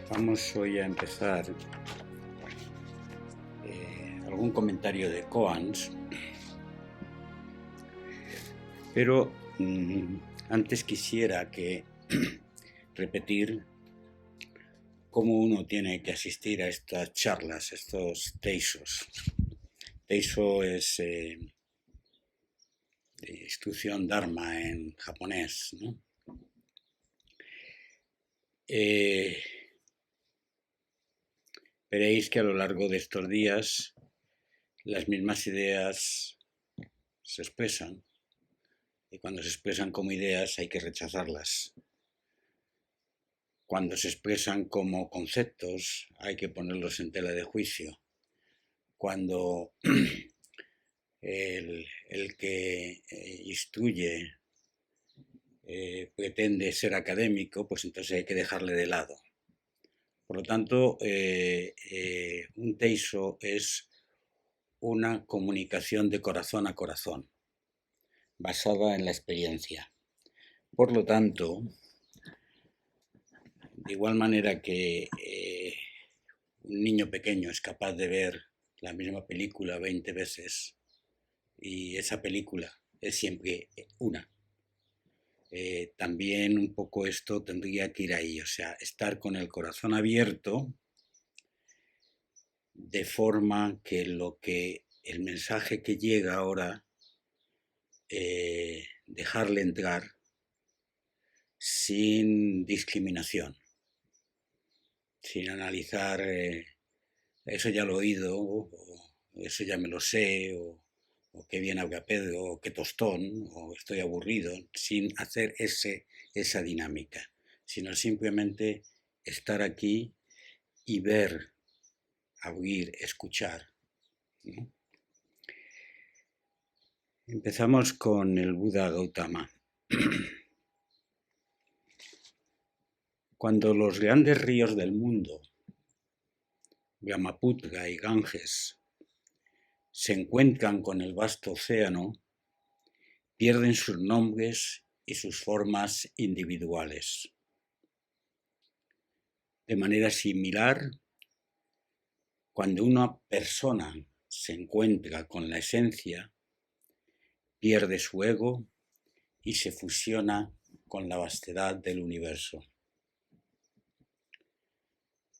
Vamos hoy a empezar algún comentario de koans, pero antes quisiera repetir cómo uno tiene que asistir a estas charlas, estos teisos. Teiso es instrucción dharma en japonés, ¿no? Veréis que a lo largo de estos días las mismas ideas se expresan, y cuando se expresan como ideas hay que rechazarlas. Cuando se expresan como conceptos hay que ponerlos en tela de juicio. Cuando el que instruye pretende ser académico, pues entonces hay que dejarle de lado. Por lo tanto, un teiso es una comunicación de corazón a corazón, basada en la experiencia. Por lo tanto, de igual manera que un niño pequeño es capaz de ver la misma película 20 veces y esa película es siempre una, también un poco esto tendría que ir ahí, o sea, estar con el corazón abierto de forma que el mensaje que llega ahora, dejarle entrar sin discriminación, sin analizar eso ya lo he oído, o eso ya me lo sé, o qué bien habla Pedro, o qué tostón, o estoy aburrido, sin hacer esa dinámica, sino simplemente estar aquí y ver, oír, escuchar, ¿no? Empezamos con el Buda Gautama. Cuando los grandes ríos del mundo, Brahmaputra y Ganges, se encuentran con el vasto océano, pierden sus nombres y sus formas individuales. De manera similar, cuando una persona se encuentra con la esencia, pierde su ego y se fusiona con la vastedad del universo.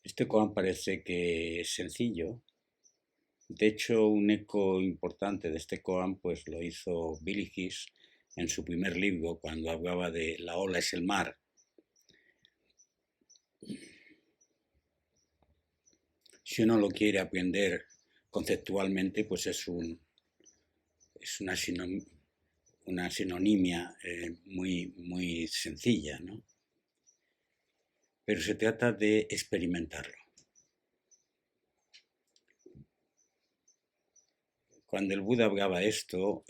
Este koan parece que es sencillo. De hecho, un eco importante de este koan pues lo hizo Billy Hicks en su primer libro, cuando hablaba de la ola es el mar. Si uno lo quiere aprender conceptualmente, pues es una sinonimia muy sencilla, ¿no? Pero se trata de experimentarlo. Cuando el Buda hablaba esto,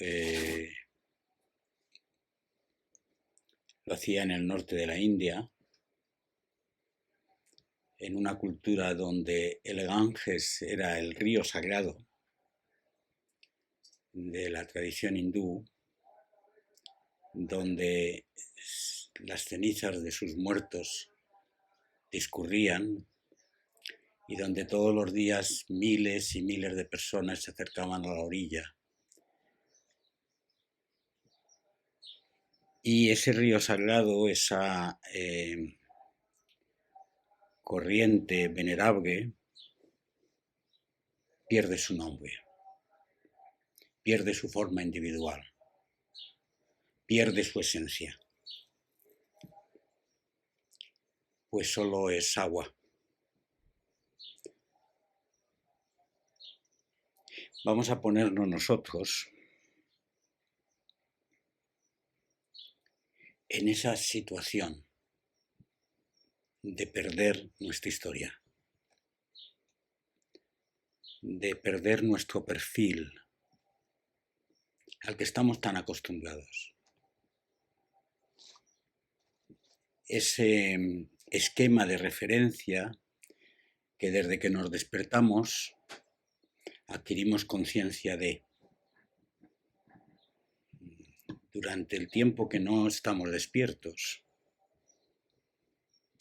lo hacía en el norte de la India, en una cultura donde el Ganges era el río sagrado de la tradición hindú, donde las cenizas de sus muertos discurrían y donde todos los días miles y miles de personas se acercaban a la orilla. Y ese río sagrado, esa corriente venerable, pierde su nombre, pierde su forma individual, pierde su esencia, pues solo es agua. Vamos a ponernos nosotros en esa situación de perder nuestra historia, de perder nuestro perfil al que estamos tan acostumbrados. Ese esquema de referencia que desde que nos despertamos adquirimos conciencia de. Durante el tiempo que no estamos despiertos,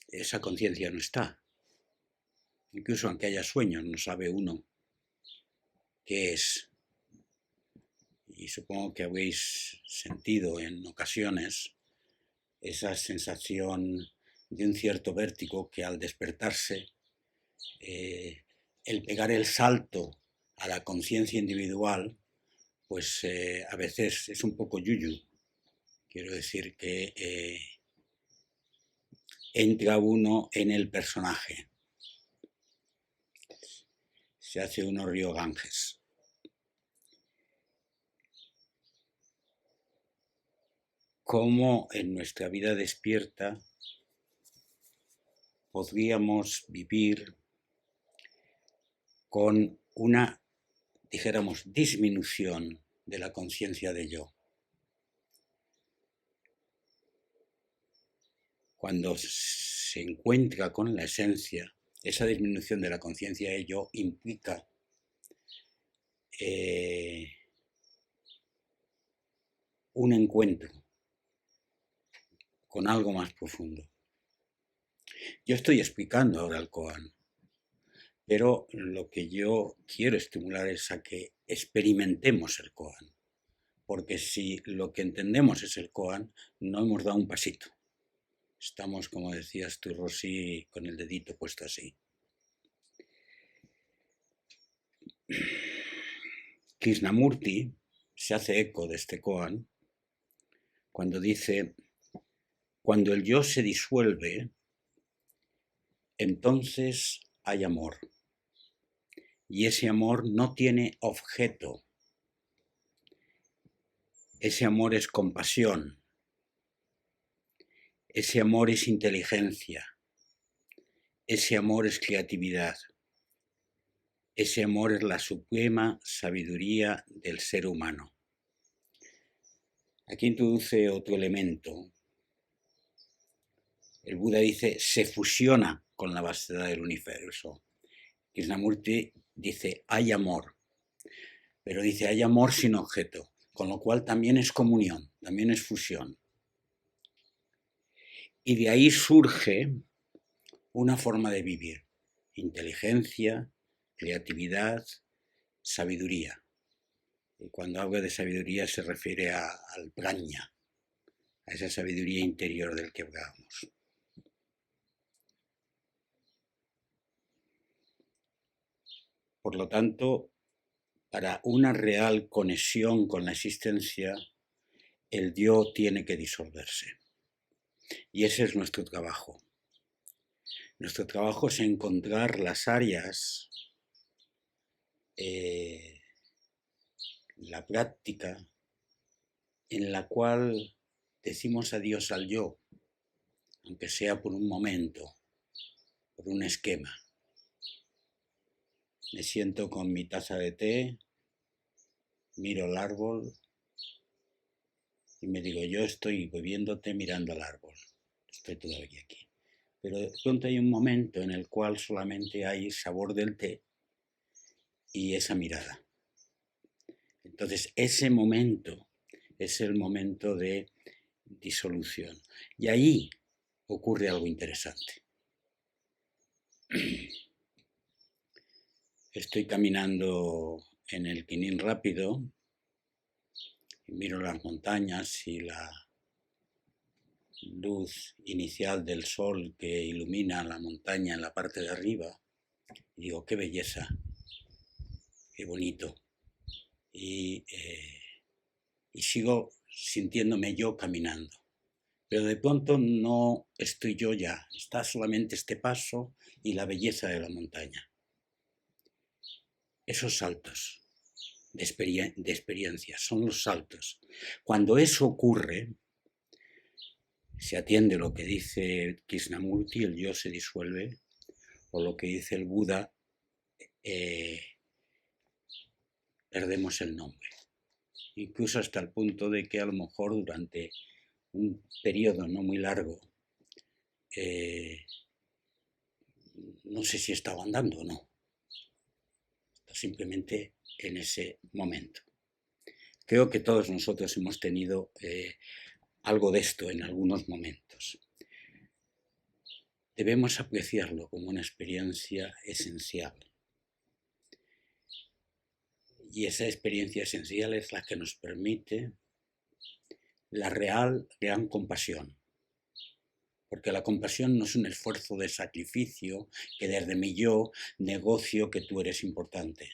esa conciencia no está. Incluso aunque haya sueños, no sabe uno qué es. Y supongo que habéis sentido en ocasiones esa sensación de un cierto vértigo que al despertarse, el pegar el salto a la conciencia individual, pues a veces es un poco yuyu. Quiero decir que entra uno en el personaje. Se hace uno río Ganges. Cómo en nuestra vida despierta podríamos vivir con una, dijéramos, disminución de la conciencia de yo. Cuando se encuentra con la esencia, esa disminución de la conciencia de yo implica un encuentro con algo más profundo. Yo estoy explicando ahora el koan, pero lo que yo quiero estimular es a que experimentemos el koan, porque si lo que entendemos es el koan, no hemos dado un pasito. Estamos, como decías tú, Rosy, con el dedito puesto así. Krishnamurti se hace eco de este koan cuando dice: cuando el yo se disuelve, entonces hay amor. Y ese amor no tiene objeto. Ese amor es compasión. Ese amor es inteligencia. Ese amor es creatividad. Ese amor es la suprema sabiduría del ser humano. Aquí introduce otro elemento. El Buda dice, se fusiona con la vastedad del universo. Krishnamurti dice, hay amor. Pero dice, hay amor sin objeto, con lo cual también es comunión, también es fusión. Y de ahí surge una forma de vivir, inteligencia, creatividad, sabiduría. Y cuando habla de sabiduría se refiere al prajna, a esa sabiduría interior del que hablábamos. Por lo tanto, para una real conexión con la existencia, el yo tiene que disolverse. Y ese es nuestro trabajo. Nuestro trabajo es encontrar las áreas, la práctica en la cual decimos adiós al yo, aunque sea por un momento, por un esquema. Me siento con mi taza de té, miro el árbol y me digo, yo estoy bebiendo té mirando al árbol. Estoy todavía aquí. Pero de pronto hay un momento en el cual solamente hay sabor del té y esa mirada. Entonces, ese momento es el momento de disolución. Y ahí ocurre algo interesante. Estoy caminando en el Quinín rápido y miro las montañas y la luz inicial del sol que ilumina la montaña en la parte de arriba. Y digo, qué belleza, qué bonito. Y sigo sintiéndome yo caminando. Pero de pronto no estoy yo ya, está solamente este paso y la belleza de la montaña. Esos saltos de experiencia son los saltos. Cuando eso ocurre, se atiende lo que dice Krishnamurti, el yo se disuelve, o lo que dice el Buda, perdemos el nombre. Incluso hasta el punto de que a lo mejor durante un periodo no muy largo, no sé si estaba andando o no, simplemente en ese momento. Creo que todos nosotros hemos tenido algo de esto en algunos momentos. debemos apreciarlo como una experiencia esencial. Y esa experiencia esencial es la que nos permite la gran compasión. Porque la compasión no es un esfuerzo de sacrificio que desde mi yo negocio que tú eres importante.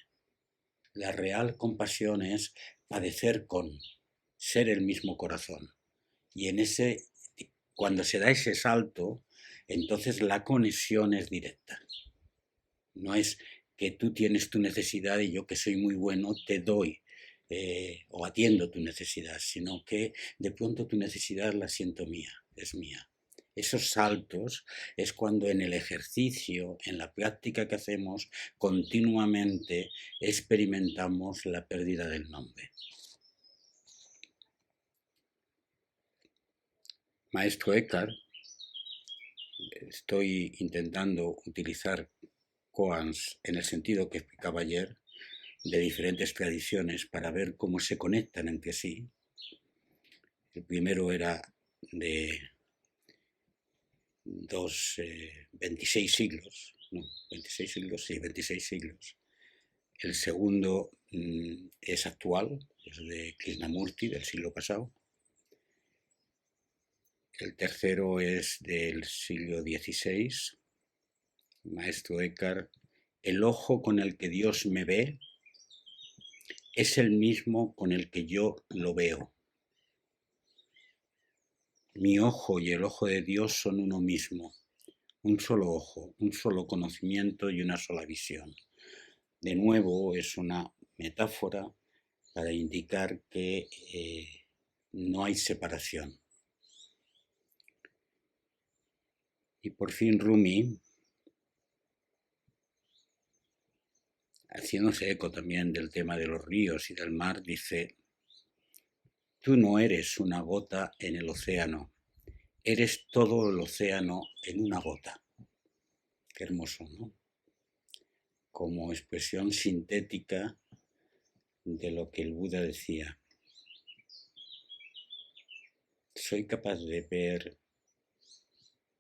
La real compasión es padecer con, ser el mismo corazón. Y cuando se da ese salto, entonces la conexión es directa. No es que tú tienes tu necesidad y yo, que soy muy bueno, te doy o atiendo tu necesidad, sino que de pronto tu necesidad la siento mía, es mía. Esos saltos es cuando en el ejercicio, en la práctica que hacemos, continuamente experimentamos la pérdida del nombre. Maestro Eckhart, estoy intentando utilizar koans en el sentido que explicaba ayer, de diferentes tradiciones para ver cómo se conectan entre sí. El primero era de 26 siglos, no, 26 siglos, sí, 26 siglos. El segundo es actual, es de Krishnamurti, del siglo pasado. El tercero es del siglo XVI, Maestro Eckhart. El ojo con el que Dios me ve es el mismo con el que yo lo veo. Mi ojo y el ojo de Dios son uno mismo, un solo ojo, un solo conocimiento y una sola visión. De nuevo, es una metáfora para indicar que no hay separación. Y por fin Rumi, haciéndose eco también del tema de los ríos y del mar, dice: tú no eres una gota en el océano, eres todo el océano en una gota. Qué hermoso, ¿no? Como expresión sintética de lo que el Buda decía. Soy capaz de ver,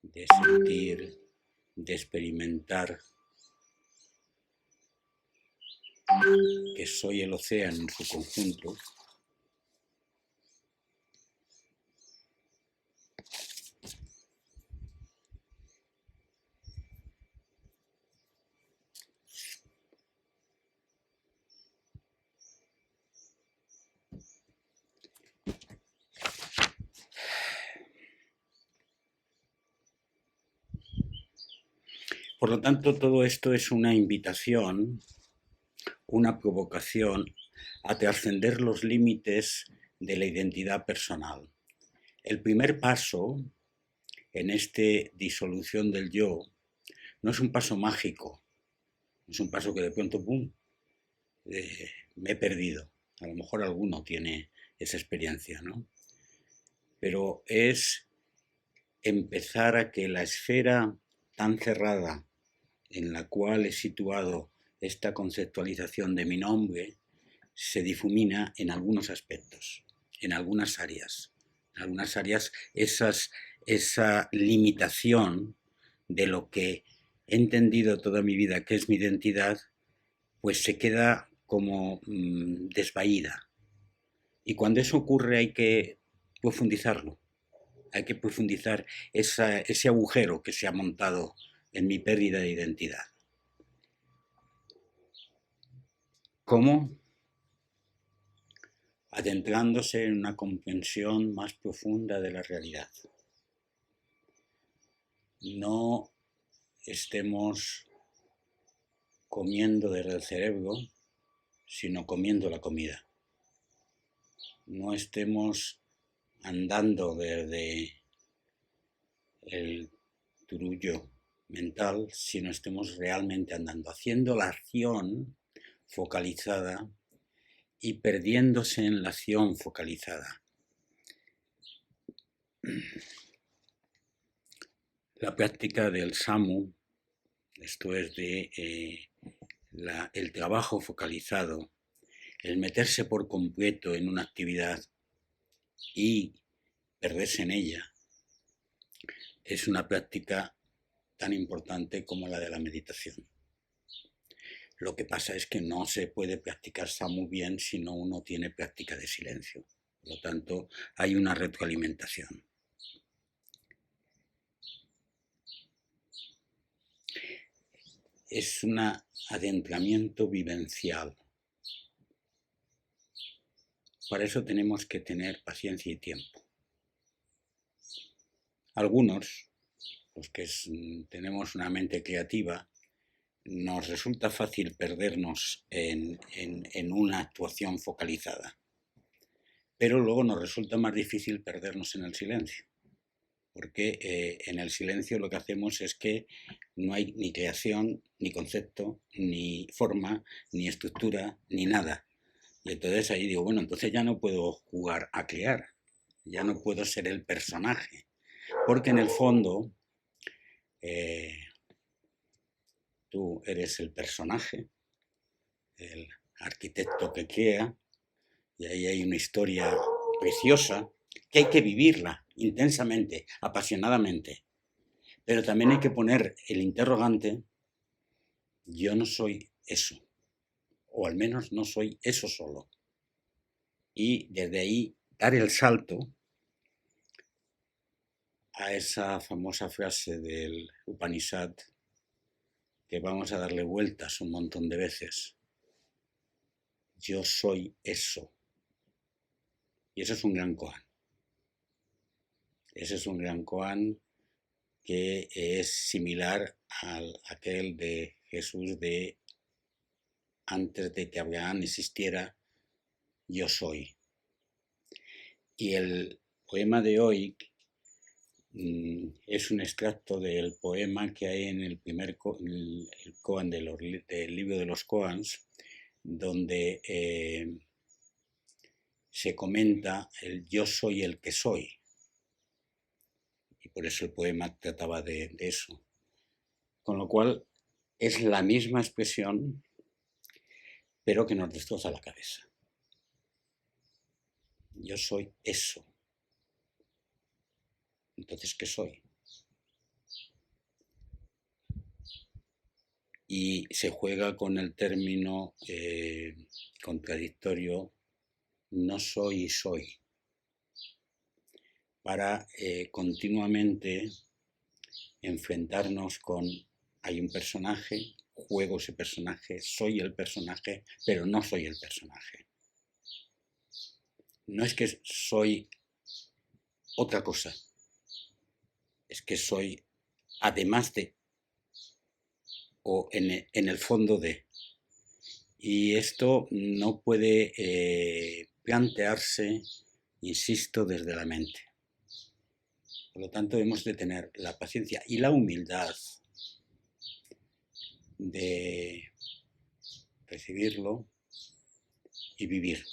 de sentir, de experimentar que soy el océano en su conjunto. Por lo tanto, todo esto es una invitación, una provocación a trascender los límites de la identidad personal. El primer paso en esta disolución del yo no es un paso mágico, es un paso que de pronto, ¡pum!, me he perdido. A lo mejor alguno tiene esa experiencia, ¿no? Pero es empezar a que la esfera tan cerrada en la cual he situado esta conceptualización de mi nombre se difumina en algunos aspectos, en algunas áreas. En algunas áreas esa limitación de lo que he entendido toda mi vida que es mi identidad, pues se queda como desvaída. Y cuando eso ocurre hay que profundizarlo. Hay que profundizar ese agujero que se ha montado en mi pérdida de identidad. ¿Cómo? Adentrándose en una comprensión más profunda de la realidad. No estemos comiendo desde el cerebro, sino comiendo la comida. No estemos andando desde el turullo mental, sino estemos realmente andando, haciendo la acción focalizada y perdiéndose en la acción focalizada. La práctica del Samu, esto es el trabajo focalizado, el meterse por completo en una actividad y perderse en ella, es una práctica tan importante como la de la meditación. Lo que pasa es que no se puede practicar muy bien si no uno tiene práctica de silencio. Por lo tanto, hay una retroalimentación. Es un adentramiento vivencial. Para eso tenemos que tener paciencia y tiempo. Algunos, los que tenemos una mente creativa, nos resulta fácil perdernos en una actuación focalizada, pero luego nos resulta más difícil perdernos en el silencio, porque en el silencio lo que hacemos es que no hay ni creación, ni concepto, ni forma, ni estructura, ni nada. Y entonces ahí digo, bueno, entonces ya no puedo jugar a crear, ya no puedo ser el personaje, porque en el fondo tú eres el personaje, el arquitecto que crea, y ahí hay una historia preciosa que hay que vivirla intensamente, apasionadamente. Pero también hay que poner el interrogante, yo no soy eso, o al menos no soy eso solo. Y desde ahí dar el salto a esa famosa frase del Upanishad, que vamos a darle vueltas un montón de veces. Yo soy eso. Y eso es un gran koan. Ese es un gran koan que es similar a aquel de Jesús de antes de que Abraham existiera, yo soy. Y el poema de hoy es un extracto del poema que hay en el primer el koan del libro de los koans, donde se comenta el yo soy el que soy. Y por eso el poema trataba de eso. Con lo cual es la misma expresión, pero que nos destroza la cabeza. Yo soy eso. Entonces, ¿qué soy? Y se juega con el término contradictorio no soy y soy, para continuamente enfrentarnos con hay un personaje, juego ese personaje, soy el personaje, pero no soy el personaje. No es que soy otra cosa, es que soy además de o en el fondo de. Y esto no puede plantearse, insisto, desde la mente. Por lo tanto, hemos de tener la paciencia y la humildad de recibirlo y vivir.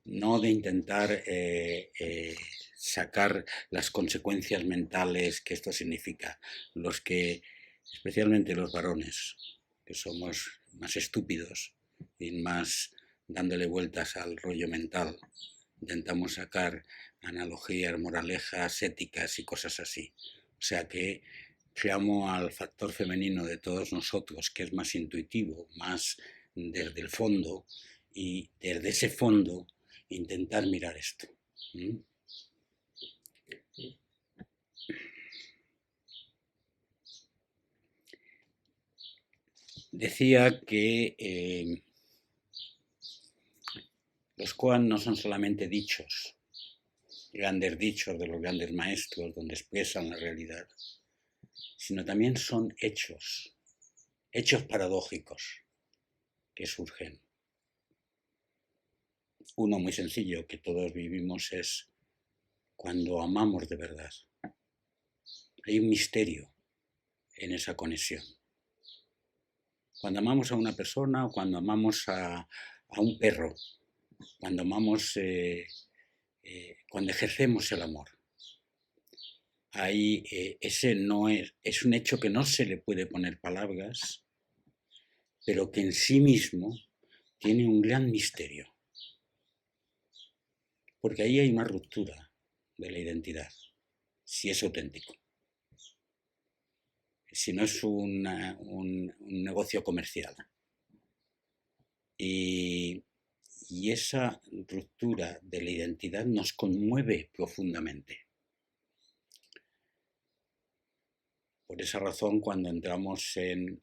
No de intentar sacar las consecuencias mentales que esto significa. Los que, especialmente los varones, que somos más estúpidos y más dándole vueltas al rollo mental, intentamos sacar analogías, moralejas, éticas y cosas así. O sea que llamo al factor femenino de todos nosotros, que es más intuitivo, más desde el fondo, y desde ese fondo intentar mirar esto. Decía que los koan no son solamente dichos, grandes dichos de los grandes maestros donde expresan la realidad, sino también son hechos paradójicos que surgen. Uno muy sencillo que todos vivimos es cuando amamos de verdad. Hay un misterio en esa conexión. Cuando amamos a una persona o cuando amamos a un perro, cuando amamos, cuando ejercemos el amor. Ahí ese no es un hecho que no se le puede poner palabras, pero que en sí mismo tiene un gran misterio. Porque ahí hay una ruptura de la identidad, si es auténtico. si no es un negocio comercial. Y esa ruptura de la identidad nos conmueve profundamente. Por esa razón, cuando entramos en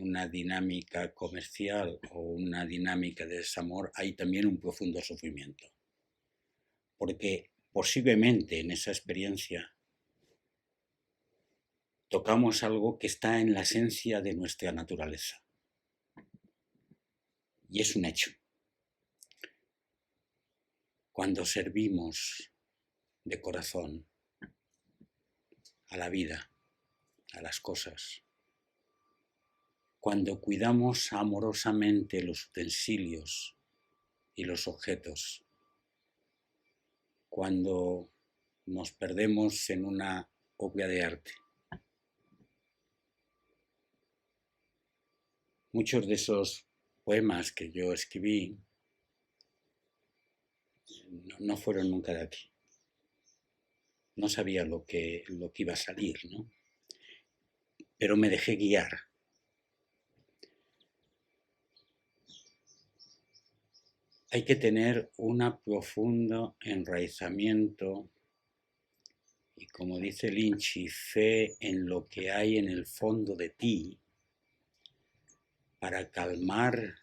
una dinámica comercial o una dinámica de desamor, hay también un profundo sufrimiento. Porque posiblemente en esa experiencia tocamos algo que está en la esencia de nuestra naturaleza. Y es un hecho. Cuando servimos de corazón a la vida, a las cosas, cuando cuidamos amorosamente los utensilios y los objetos, cuando nos perdemos en una obra de arte. Muchos de esos poemas que yo escribí no fueron nunca de aquí. No sabía lo que iba a salir, ¿no? Pero me dejé guiar. Hay que tener un profundo enraizamiento y, como dice Lynch, fe en lo que hay en el fondo de ti para calmar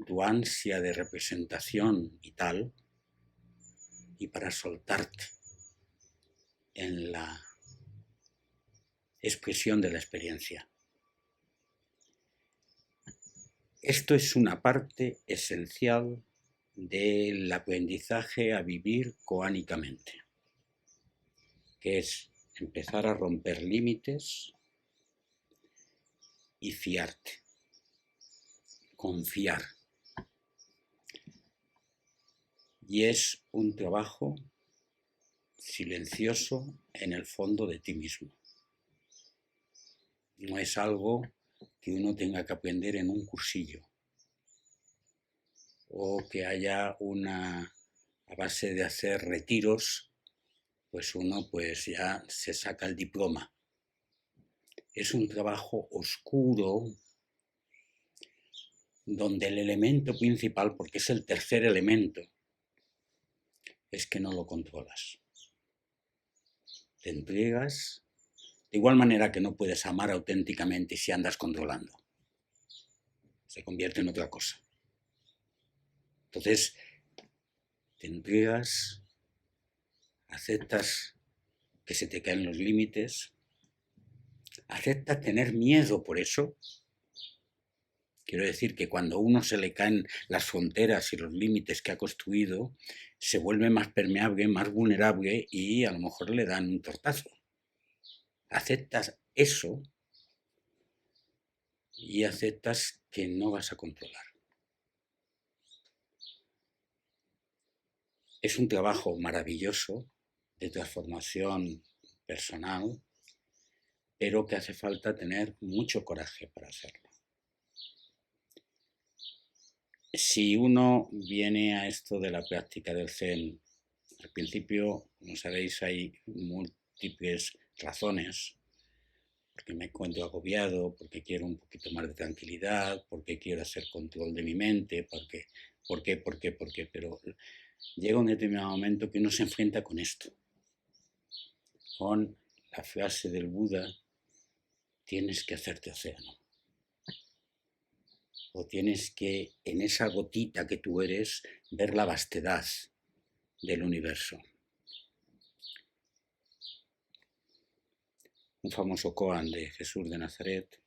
tu ansia de representación y tal, y para soltarte en la expresión de la experiencia. Esto es una parte esencial del aprendizaje a vivir coánicamente, que es empezar a romper límites y fiarte, confiar. Y es un trabajo silencioso en el fondo de ti mismo. No es algo que uno tenga que aprender en un cursillo o que haya a base de hacer retiros, pues uno pues ya se saca el diploma. Es un trabajo oscuro donde el elemento principal, porque es el tercer elemento, es que no lo controlas. Te entregas de igual manera que no puedes amar auténticamente si andas controlando. Se convierte en otra cosa. Entonces, te entregas, aceptas que se te caen los límites, aceptas tener miedo por eso. Quiero decir que cuando a uno se le caen las fronteras y los límites que ha construido, se vuelve más permeable, más vulnerable y a lo mejor le dan un tortazo. Aceptas eso y aceptas que no vas a controlar. Es un trabajo maravilloso de transformación personal, pero que hace falta tener mucho coraje para hacerlo. Si uno viene a esto de la práctica del Zen, al principio, como sabéis, hay múltiples razones, porque me encuentro agobiado, porque quiero un poquito más de tranquilidad, porque quiero hacer control de mi mente, ¿por qué? Pero llega un determinado momento que uno se enfrenta con esto, con la frase del Buda, tienes que hacerte océano. O tienes que, en esa gotita que tú eres, ver la vastedad del universo. Un famoso koan de Jesús de Nazaret,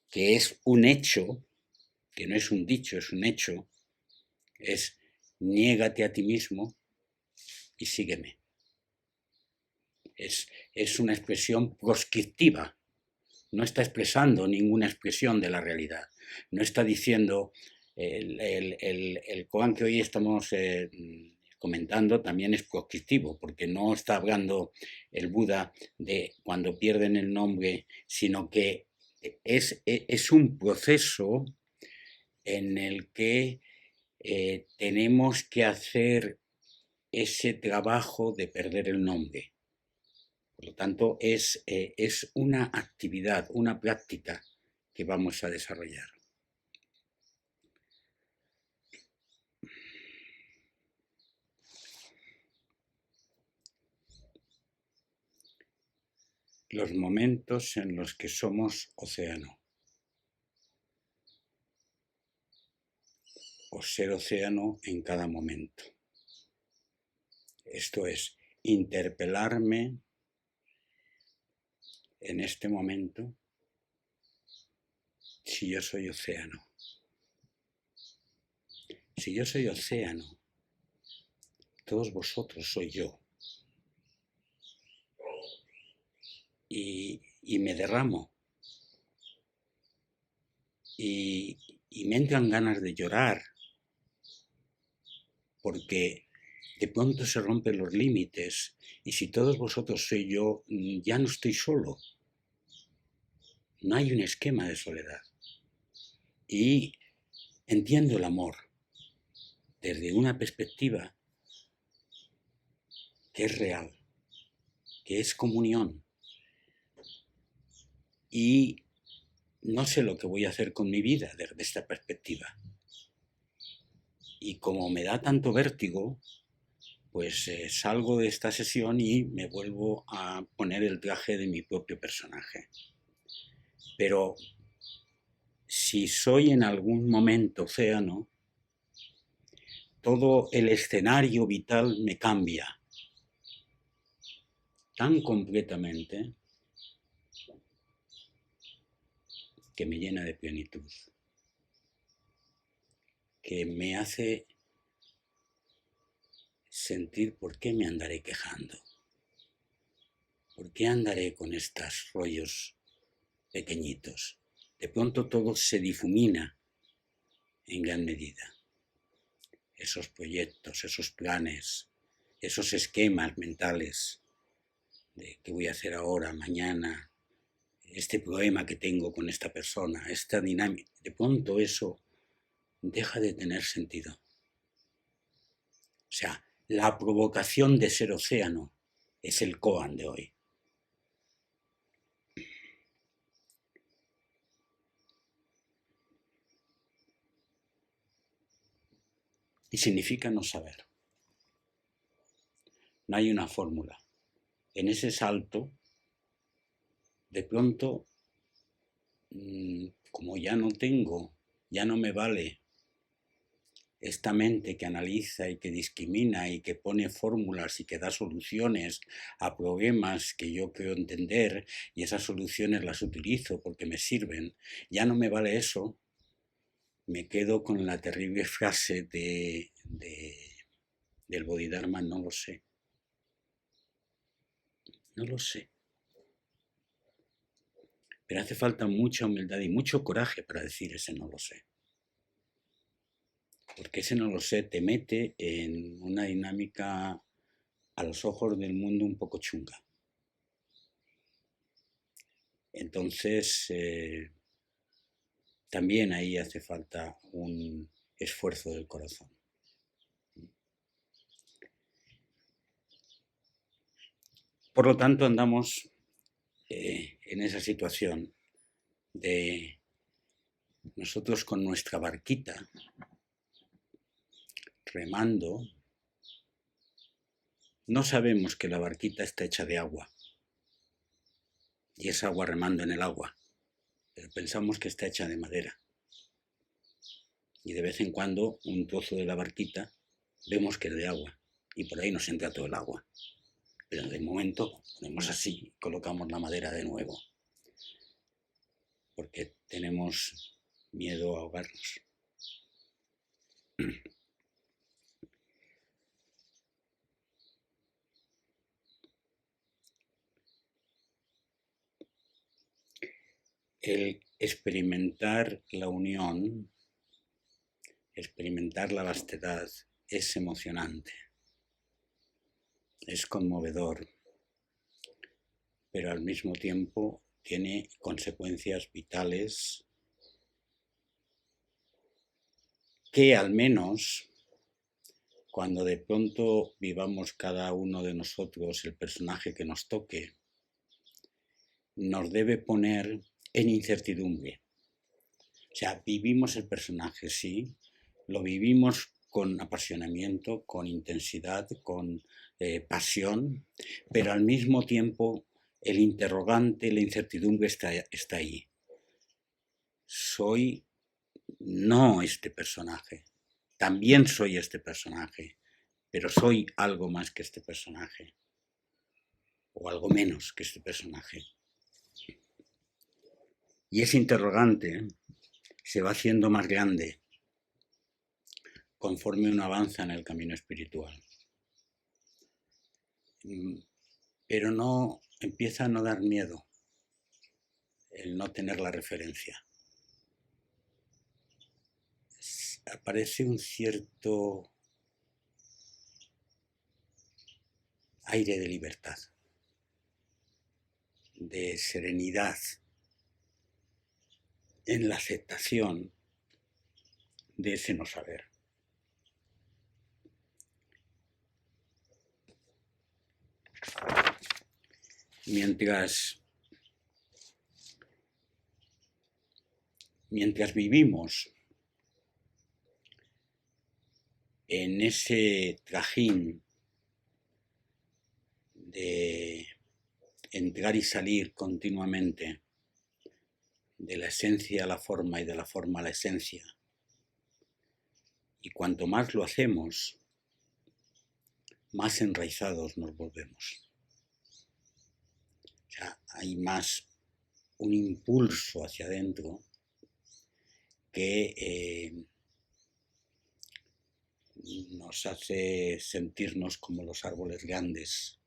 que es un hecho, que no es un dicho, es un hecho, es niégate a ti mismo y sígueme. Es una expresión proscriptiva. No está expresando ninguna expresión de la realidad. No está diciendo, el koan que hoy estamos comentando también es proscriptivo, porque no está hablando el Buda de cuando pierden el nombre, sino que es un proceso en el que tenemos que hacer ese trabajo de perder el nombre. Por lo tanto, es una actividad, una práctica que vamos a desarrollar. Los momentos en los que somos océano. O ser océano en cada momento. Esto es, interpelarme en este momento si yo soy océano. Si yo soy océano, todos vosotros soy yo. Y me derramo. Y me entran ganas de llorar. Porque de pronto se rompen los límites. Y si todos vosotros soy yo, ya no estoy solo. No hay un esquema de soledad. Y entiendo el amor desde una perspectiva que es real, que es comunión. Y no sé lo que voy a hacer con mi vida desde esta perspectiva. Y como me da tanto vértigo, pues salgo de esta sesión y me vuelvo a poner el traje de mi propio personaje. Pero si soy en algún momento océano, todo el escenario vital me cambia tan completamente que me llena de plenitud, que me hace sentir por qué me andaré quejando, por qué andaré con estos rollos pequeñitos. De pronto todo se difumina en gran medida. Esos proyectos, esos planes, esos esquemas mentales de qué voy a hacer ahora, mañana, este problema que tengo con esta persona, esta dinámica, de pronto eso deja de tener sentido. O sea, la provocación de ser océano es el koan de hoy. Y significa no saber. No hay una fórmula. En ese salto, de pronto, como ya no me vale esta mente que analiza y que discrimina y que pone fórmulas y que da soluciones a problemas que yo creo entender y esas soluciones las utilizo porque me sirven, ya no me vale eso, me quedo con la terrible frase del Bodhidharma, no lo sé. No lo sé. Pero hace falta mucha humildad y mucho coraje para decir ese no lo sé. Porque ese no lo sé te mete en una dinámica a los ojos del mundo un poco chunga. Entonces, también ahí hace falta un esfuerzo del corazón. Por lo tanto, andamos en esa situación de nosotros con nuestra barquita remando. No sabemos que la barquita está hecha de agua y es agua remando en el agua, pero pensamos que está hecha de madera. Y de vez en cuando un trozo de la barquita vemos que es de agua y por ahí nos entra todo el agua. Pero de momento ponemos así, colocamos la madera de nuevo, porque tenemos miedo a ahogarnos. El experimentar la unión, experimentar la vastedad es emocionante, es conmovedor, pero al mismo tiempo tiene consecuencias vitales que al menos cuando de pronto vivamos cada uno de nosotros el personaje que nos toque, nos debe poner en incertidumbre. O sea, vivimos el personaje, sí, lo vivimos con apasionamiento, con intensidad, con pasión, pero al mismo tiempo el interrogante, la incertidumbre está ahí. Soy no este personaje, también soy este personaje, pero soy algo más que este personaje, o algo menos que este personaje. Y ese interrogante se va haciendo más grande conforme uno avanza en el camino espiritual. Pero no empieza a no dar miedo el no tener la referencia. Aparece un cierto aire de libertad, de serenidad, en la aceptación de ese no saber. Mientras vivimos en ese trajín de entrar y salir continuamente de la esencia a la forma y de la forma a la esencia, y cuanto más lo hacemos, más enraizados nos volvemos. O sea, hay más un impulso hacia adentro que nos hace sentirnos como los árboles grandes.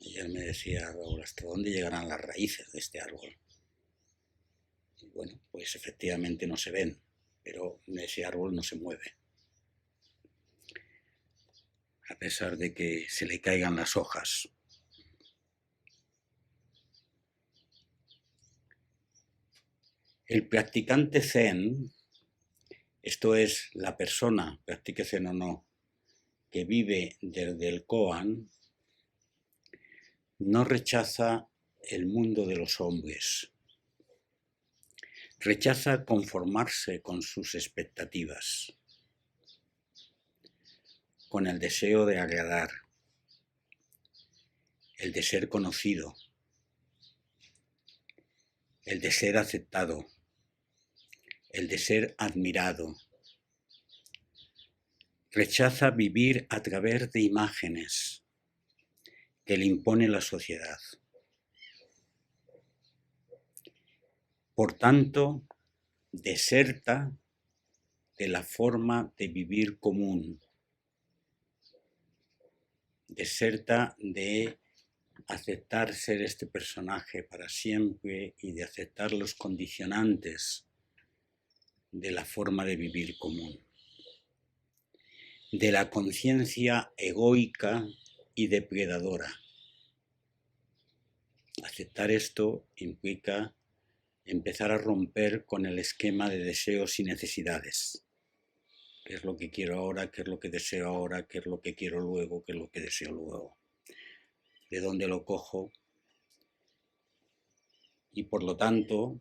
Ayer me decía Raúl, ¿hasta dónde llegarán las raíces de este árbol? Y bueno, pues efectivamente no se ven, pero ese árbol no se mueve. A pesar de que se le caigan las hojas. El practicante Zen, esto es la persona, practique Zen o no, que vive desde el koan, no rechaza el mundo de los hombres. Rechaza conformarse con sus expectativas, con el deseo de agradar, el de ser conocido, el de ser aceptado, el de ser admirado. Rechaza vivir a través de imágenes que le impone la sociedad. Por tanto, deserta de la forma de vivir común. Deserta de aceptar ser este personaje para siempre y de aceptar los condicionantes de la forma de vivir común. De la conciencia egoica y depredadora. Aceptar esto implica empezar a romper con el esquema de deseos y necesidades. ¿Qué es lo que quiero ahora? ¿Qué es lo que deseo ahora? ¿Qué es lo que quiero luego? ¿Qué es lo que deseo luego? ¿De dónde lo cojo? Y por lo tanto,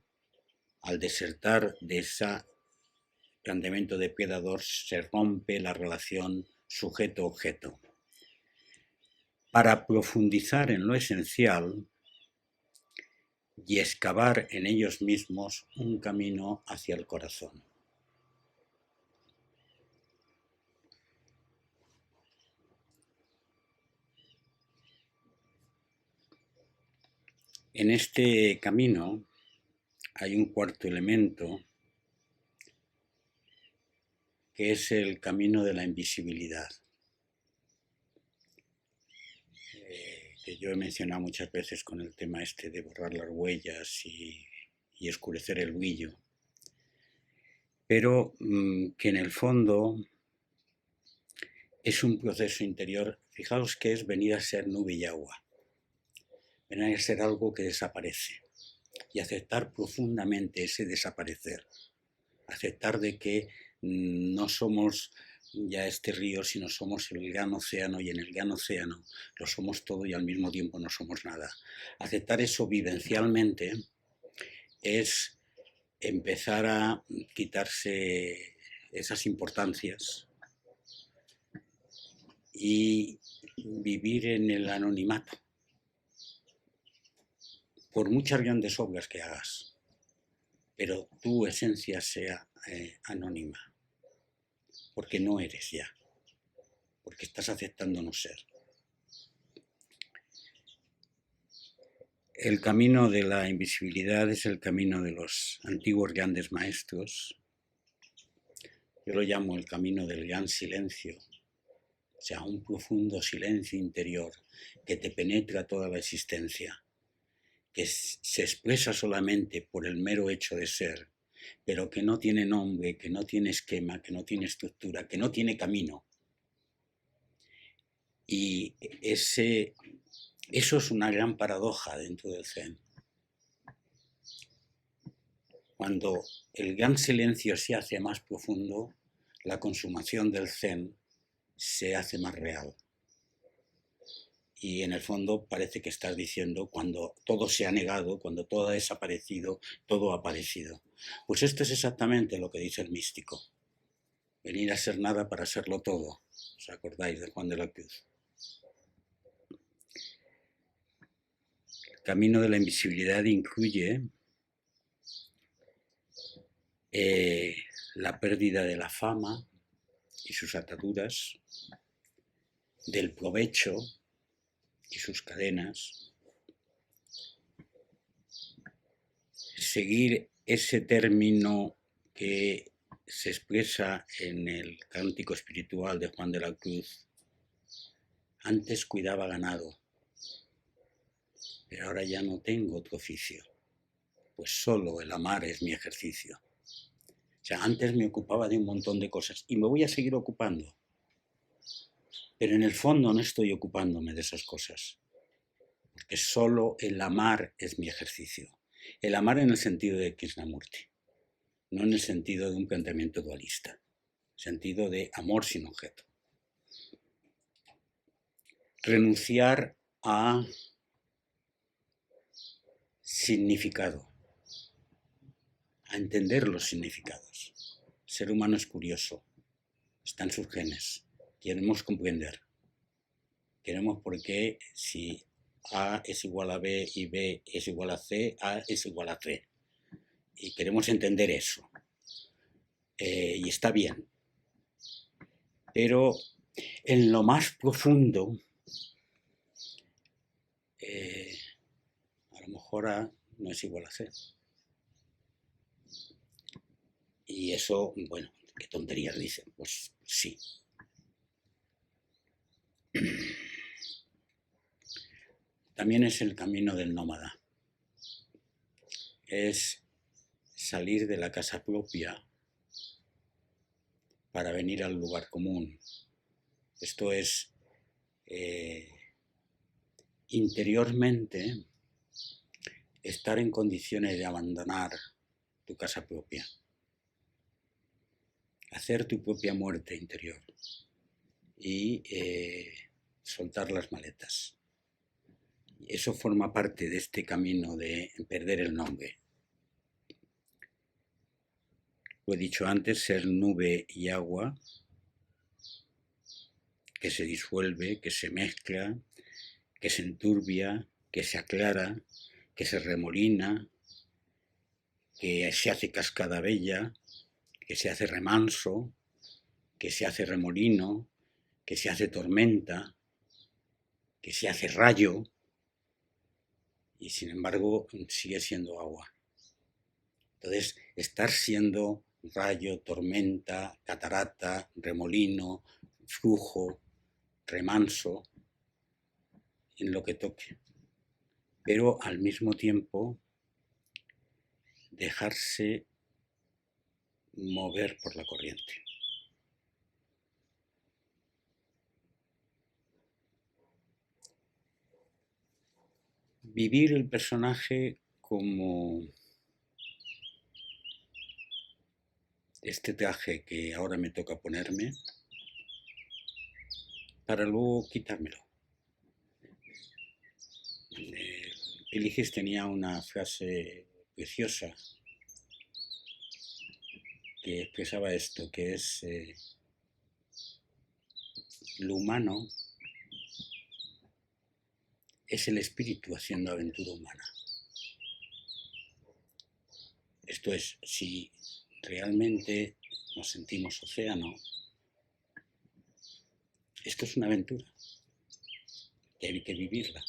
al desertar de ese planteamiento depredador, se rompe la relación sujeto-objeto. Para profundizar en lo esencial y excavar en ellos mismos un camino hacia el corazón. En este camino hay un cuarto elemento que es el camino de la invisibilidad, que yo he mencionado muchas veces con el tema este de borrar las huellas y oscurecer el brillo, pero que en el fondo es un proceso interior. Fijaos que es venir a ser nube y agua, venir a ser algo que desaparece y aceptar profundamente ese desaparecer, aceptar de que no somos ya este río, sino somos el gran océano, y en el gran océano lo somos todo y al mismo tiempo no somos nada. Aceptar eso vivencialmente es empezar a quitarse esas importancias y vivir en el anonimato, por muchas grandes obras que hagas, pero tu esencia sea anónima, porque no eres ya, porque estás aceptando no ser. El camino de la invisibilidad es el camino de los antiguos grandes maestros. Yo lo llamo el camino del gran silencio, o sea, un profundo silencio interior que te penetra toda la existencia, que se expresa solamente por el mero hecho de ser, pero que no tiene nombre, que no tiene esquema, que no tiene estructura, que no tiene camino. Y eso es una gran paradoja dentro del Zen. Cuando el gran silencio se hace más profundo, la consumación del Zen se hace más real. Y en el fondo parece que estás diciendo, cuando todo se ha negado, cuando todo ha desaparecido, todo ha aparecido. Pues esto es exactamente lo que dice el místico. Venir a ser nada para serlo todo. ¿Os acordáis de Juan de la Cruz? El camino de la invisibilidad incluye la pérdida de la fama y sus ataduras, del provecho y sus cadenas, seguir ese término que se expresa en el cántico espiritual de Juan de la Cruz: antes cuidaba ganado, pero ahora ya no tengo otro oficio, pues solo el amar es mi ejercicio. O sea, antes me ocupaba de un montón de cosas y me voy a seguir ocupando, pero en el fondo no estoy ocupándome de esas cosas, porque solo el amar es mi ejercicio. El amar en el sentido de Krishnamurti, no en el sentido de un planteamiento dualista, sentido de amor sin objeto. Renunciar a significado, a entender los significados. El ser humano es curioso, está en sus genes, queremos comprender, queremos por qué si A es igual a B y B es igual a C, A es igual a C. Y queremos entender eso. Y está bien. Pero en lo más profundo, a lo mejor A no es igual a C. Y eso, bueno, qué tonterías dicen. Pues sí. También es el camino del nómada. Es salir de la casa propia para venir al lugar común. Esto es interiormente estar en condiciones de abandonar tu casa propia, hacer tu propia muerte interior y soltar las maletas. Eso forma parte de este camino de perder el nombre. Lo he dicho antes, ser nube y agua, que se disuelve, que se mezcla, que se enturbia, que se aclara, que se remolina, que se hace cascada bella, que se hace remanso, que se hace remolino, que se hace tormenta, que se hace rayo, y sin embargo sigue siendo agua. Entonces, estar siendo rayo, tormenta, catarata, remolino, flujo, remanso, en lo que toque, pero al mismo tiempo dejarse mover por la corriente. Vivir el personaje como este traje que ahora me toca ponerme, para luego quitármelo. Piligis tenía una frase preciosa que expresaba esto, que es lo humano es el espíritu haciendo aventura humana. Esto es, si realmente nos sentimos océano, esto es una aventura, que hay que vivirla,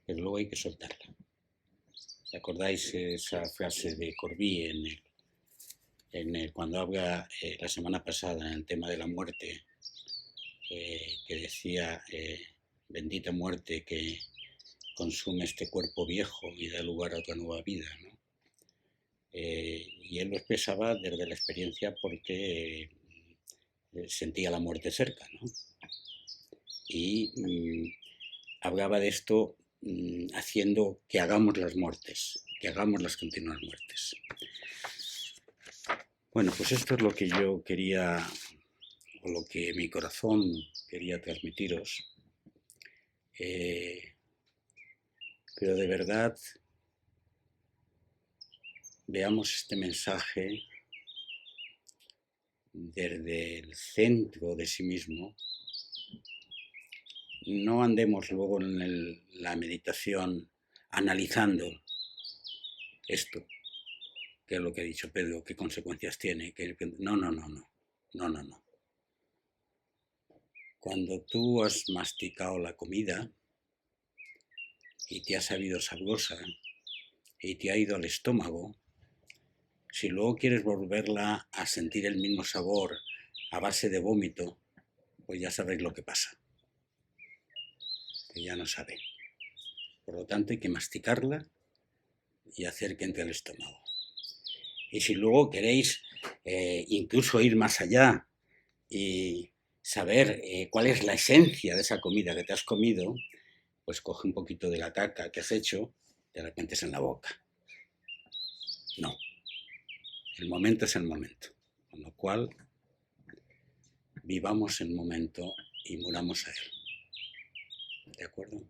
pero luego hay que soltarla. ¿Recordáis esa frase de Corbí cuando habla la semana pasada en el tema de la muerte, que decía, bendita muerte que consume este cuerpo viejo y da lugar a otra nueva vida, ¿no? Y él lo expresaba desde la experiencia porque sentía la muerte cerca, ¿no? Y hablaba de esto haciendo que hagamos las muertes, que hagamos las continuas muertes. Bueno, pues esto es lo que yo quería, o lo que mi corazón quería transmitiros. Pero de verdad, veamos este mensaje desde el centro de sí mismo. No andemos luego en la meditación analizando esto, que es lo que ha dicho Pedro, qué consecuencias tiene. No. Cuando tú has masticado la comida y te ha sabido sabrosa y te ha ido al estómago, si luego quieres volverla a sentir el mismo sabor a base de vómito, pues ya sabéis lo que pasa, que ya no sabe. Por lo tanto hay que masticarla y hacer que entre al estómago. Y si luego queréis incluso ir más allá y saber cuál es la esencia de esa comida que te has comido, pues coge un poquito de la caca que has hecho y te la metes en la boca. No, el momento es el momento, con lo cual vivamos el momento y muramos a él. ¿De acuerdo?